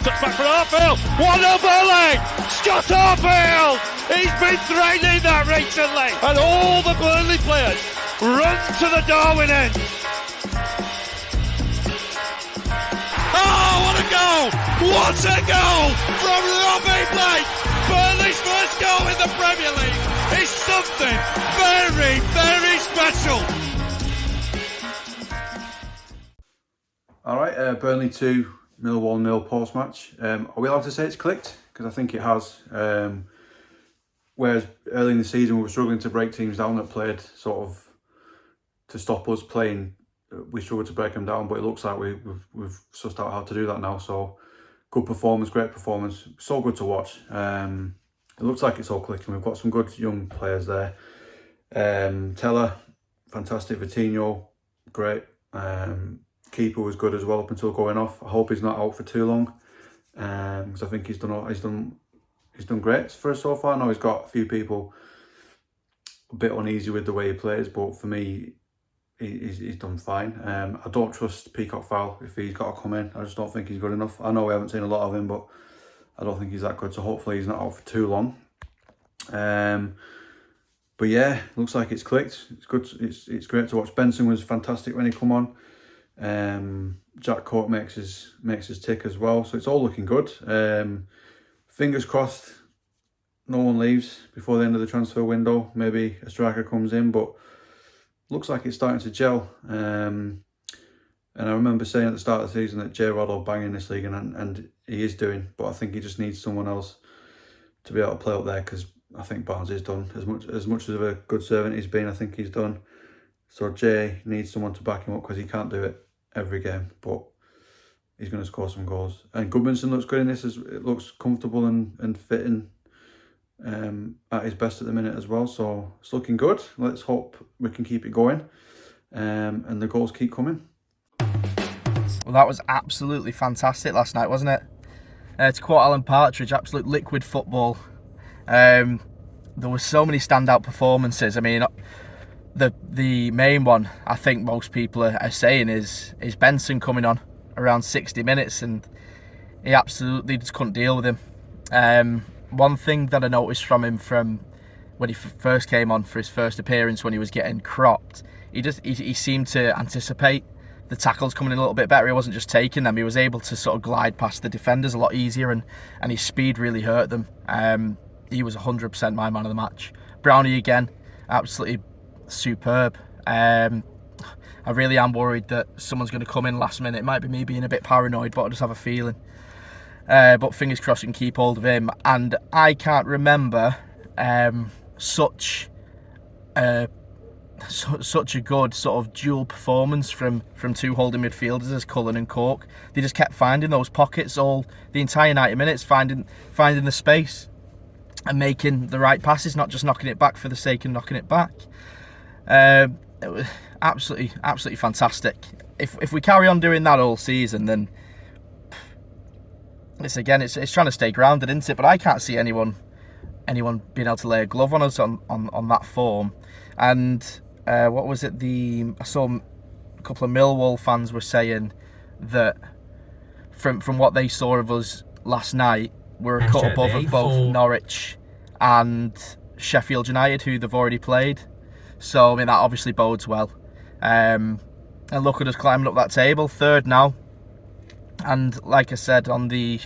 Touch back for Arfield. 1-0 Burnley. Scott Arfield. He's been threatening that recently. And all the Burnley players run to the Darwin end. Oh, what a goal! What a goal from Robbie Blake! Burnley's first goal in the Premier League is something very, very special. All right, Burnley 2, Millwall 0 post-match. Are we allowed to say it's clicked? Because I think it has. Whereas early in the season we were struggling to break teams down that played sort of to stop us playing. We struggled to break them down, but it looks like we've sussed out how to do that now. So good performance, great performance, so good to watch. It looks like it's all clicking. We've got some good young players there. Teller, fantastic. Vitinho, great. Keeper was good as well up until going off. I hope he's not out for too long, because I think he's done great for us so far. I know he's got a few people a bit uneasy with the way he plays, but for me, he's done fine. I don't trust Peacock Fowl if he's got to come in. I just don't think he's good enough. I know we haven't seen a lot of him, but I don't think he's that good. So hopefully he's not out for too long. But yeah, looks like it's clicked. It's good. It's great to watch. Benson was fantastic when he come on. Jack Court makes his tick as well. So it's all looking good. Fingers crossed no one leaves before the end of the transfer window. Maybe a striker comes in, but looks like it's starting to gel. And I remember saying at the start of the season that J-Rod will bang in this league, and he is doing, but I think he just needs someone else to be able to play up there, because I think Barnes is done. As much of a good servant he's been, I think he's done. So Jay needs someone to back him up, because he can't do it every game, but he's going to score some goals. And Goodmanson looks good in this. It looks comfortable and fitting at his best at the minute as well. So it's looking good. Let's hope we can keep it going, and the goals keep coming. Well, that was absolutely fantastic last night, wasn't it? To quote Alan Partridge, absolute liquid football. There were so many standout performances. I mean, the main one I think most people are saying is Benson coming on around 60 minutes, and he absolutely just couldn't deal with him. One thing that I noticed from him from when he first came on for his first appearance, when he was getting cropped, he seemed to anticipate the tackles coming in a little bit better. He wasn't just taking them, he was able to sort of glide past the defenders a lot easier, and his speed really hurt them. He was 100% my man of the match. Brownie again, absolutely superb. I really am worried that someone's going to come in last minute. It might be me being a bit paranoid, but I just have a feeling. But fingers crossed we can keep hold of him. And I can't remember such a good sort of dual performance from two holding midfielders as Cullen and Cork. They just kept finding those pockets all the entire 90 minutes, finding the space and making the right passes, not just knocking it back for the sake of knocking it back. It was absolutely fantastic. If we carry on doing that all season, then it's trying to stay grounded, isn't it? But I can't see anyone being able to lay a glove on us on that form. And what was it? I saw a couple of Millwall fans were saying that from what they saw of us last night, we're a cut above of both Norwich and Sheffield United, who they've already played. So I mean, that obviously bodes well. And look at us climbing up that table, third now. And like I said on the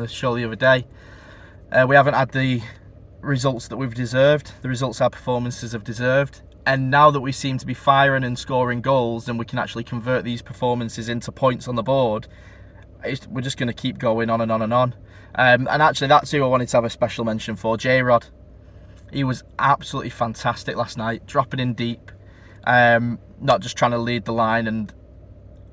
show the other day, we haven't had the results that we've deserved, the results our performances have deserved. And now that we seem to be firing and scoring goals, and we can actually convert these performances into points on the board, we're just going to keep going on and on and on. And actually, that's who I wanted to have a special mention for, J-Rod. He was absolutely fantastic last night, dropping in deep, not just trying to lead the line. And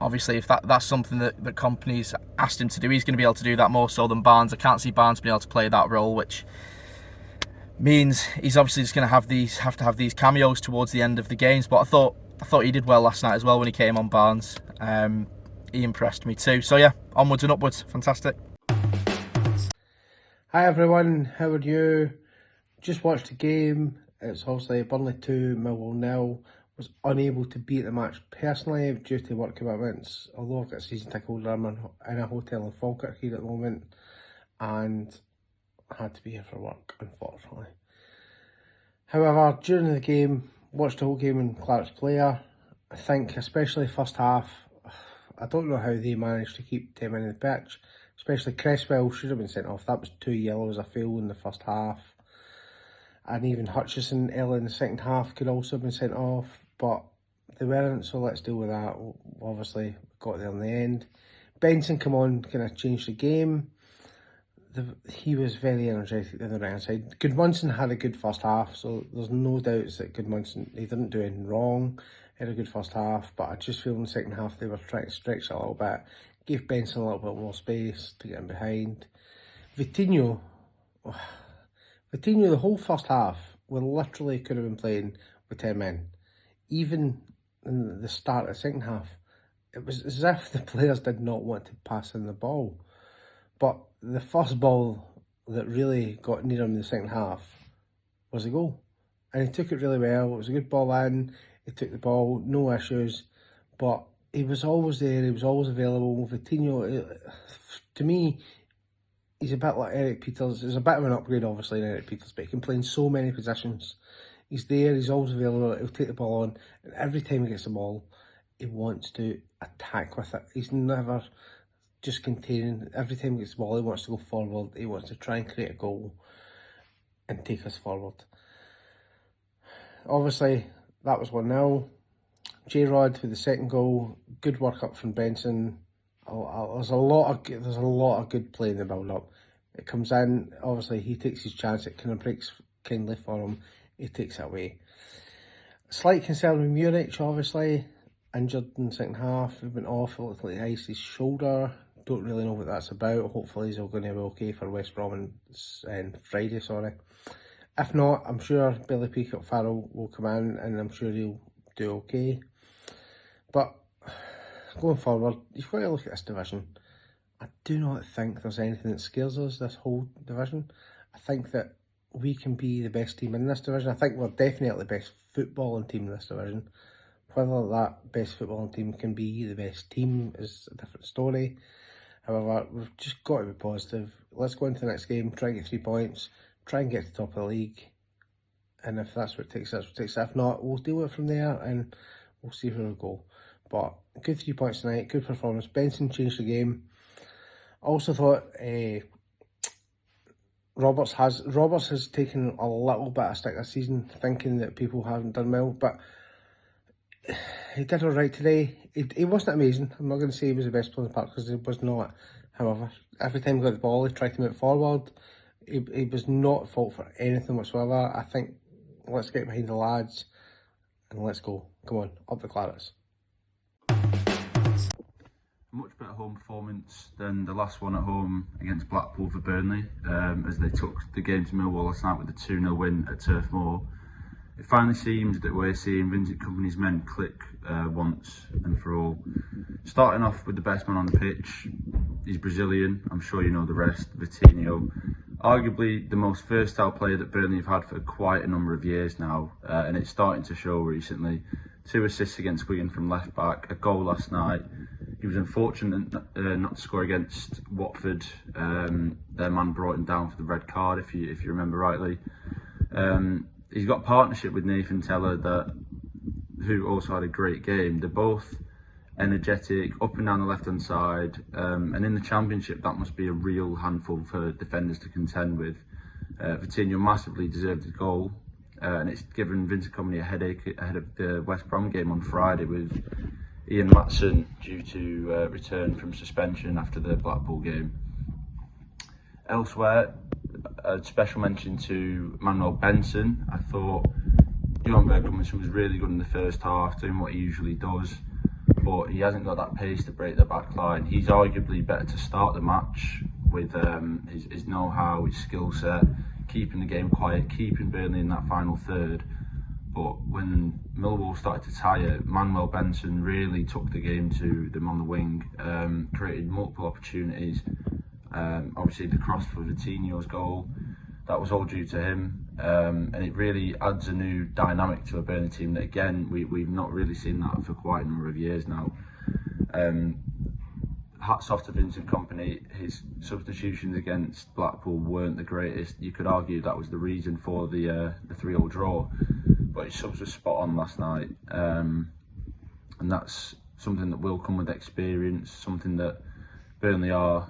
obviously, if that's something that companies asked him to do, he's going to be able to do that more so than Barnes. I can't see Barnes being able to play that role, which means he's obviously just going to have to have these cameos towards the end of the games. But I thought he did well last night as well when he came on, Barnes. He impressed me too. So yeah, onwards and upwards. Fantastic. Hi everyone, how are you? Just watched the game. It's obviously Burnley 2, Millwall 0. was unable to be at the match personally due to work commitments, although I've got a season ticket holder. I'm in a hotel in Falkirk here at the moment, and I had to be here for work, unfortunately. However, during the game, watched the whole game in Clark's player. I think, especially first half, I don't know how they managed to keep 10 men in the pitch. Especially Cresswell should have been sent off. That was 2 yellows, I feel, in the first half. And even Hutchison early in the second half could also have been sent off. But they weren't, so let's deal with that. Obviously, got there in the end. Benson come on, kind of changed the game. He was very energetic on the right hand side. Gudmundsson had a good first half, so there's no doubts that Gudmundsson, he didn't do anything wrong. He had a good first half, but I just feel in the second half they were trying to stretch it a little bit. Gave Benson a little bit more space to get him behind. Vitinho, the whole first half, we literally could have been playing with 10 men. Even in the start of the second half, it was as if the players did not want to pass in the ball. But the first ball that really got near him in the second half was a goal. And he took it really well. It was a good ball in. He took the ball, no issues. But he was always there. He was always available. Vitinho, to me, he's a bit like Eric Peters. There's a bit of an upgrade, obviously, in Eric Peters, but he can play in so many positions. He's there. He's always available. He'll take the ball on. And every time he gets the ball, he wants to attack with it. He's never just containing. Every time he gets the ball, he wants to go forward. He wants to try and create a goal and take us forward. Obviously, that was 1-0. J-Rod with the second goal. Good work up from Benson. There's a lot of good play in the build-up. It comes in. Obviously, he takes his chance. It kind of breaks kindly for him. He takes it away. Slight concern with Muric, obviously. Injured in the second half. He went off. It looked like he iced his shoulder. Don't really know what that's about. Hopefully he's all going to be okay for West Brom on Friday, sorry. If not, I'm sure Billy Peacock Farrell will come in and I'm sure he'll do okay. But going forward, you've got to look at this division. I do not think there's anything that scares us, this whole division. I think that we can be the best team in this division. I think we're definitely the best footballing team in this division. Whether that best footballing team can be the best team is a different story. However, we've just got to be positive. Let's go into the next game, try and get 3 points, try and get to the top of the league. And if that's what it takes, that's what it takes. If not, we'll deal with it from there and we'll see where we go. But good 3 points tonight, good performance. Benson changed the game. I also thought Roberts has taken a little bit of stick this season, thinking that people haven't done well, but he did all right today. He wasn't amazing. I'm not going to say he was the best player in the park because he was not. However, every time he got the ball, he tried to move forward. He was not at fault for anything whatsoever. I think let's get behind the lads and let's go. Come on, up the Clarets. Much better home performance than the last one at home against Blackpool for Burnley, as they took the game to Millwall last night with a 2-0 win at Turf Moor. It finally seems that we're seeing Vincent Kompany's men click once and for all. Starting off with the best man on the pitch, he's Brazilian, I'm sure you know the rest, Vitinho. Arguably the most versatile player that Burnley have had for quite a number of years now, and it's starting to show recently. 2 assists against Wigan from left back, a goal last night. He was unfortunate not to score against Watford. Their man brought him down for the red card, if you remember rightly. He's got a partnership with Nathan Teller who also had a great game. They're both energetic, up and down the left-hand side, and in the Championship that must be a real handful for defenders to contend with. Vitinho massively deserved his goal, and it's given Vincent Kompany a headache ahead of the West Brom game on Friday, with Ian Matson due to return from suspension after the Blackpool game. Elsewhere, a special mention to Manuel Benson. I thought Johan Bergman was really good in the first half, doing what he usually does, but he hasn't got that pace to break the back line. He's arguably better to start the match with his know-how, his skill set, keeping the game quiet, keeping Burnley in that final third. But when Millwall started to tire, Manuel Benson really took the game to them on the wing, created multiple opportunities. Obviously the cross for Vitinho's goal, that was all due to him. and it really adds a new dynamic to a Burnley team that, again, we've not really seen that for quite a number of years now. Hats off to Vincent Kompany. His substitutions against Blackpool weren't the greatest. You could argue that was the reason for the 3-3 draw, but his subs were spot on last night, and that's something that will come with experience, something that Burnley are,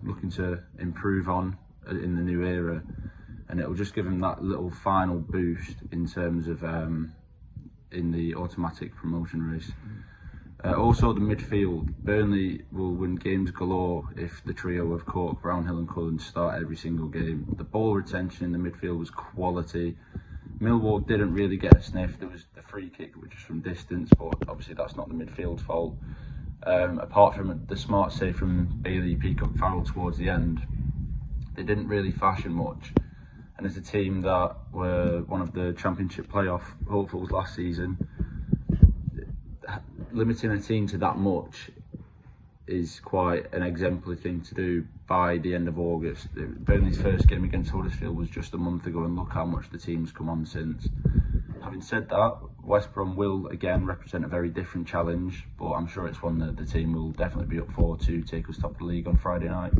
looking to improve on in the new era, and it will just give him that little final boost in terms of in the automatic promotion race. Also, the midfield. Burnley will win games galore if the trio of Cork, Brownhill and Cullen start every single game. The ball retention in the midfield was quality. Millwall didn't really get a sniff. There was the free kick, which was from distance, but obviously that's not the midfield's fault. Apart from the smart save from Bailey Peacock Farrell towards the end, they didn't really fashion much. And as a team that were one of the Championship playoff hopefuls last season, limiting a team to that much is quite an exemplary thing to do by the end of August. Burnley's first game against Huddersfield was just a month ago, and look how much the team's come on since. Having said that, West Brom will again represent a very different challenge, but I'm sure it's one that the team will definitely be up for to take us top of the league on Friday night.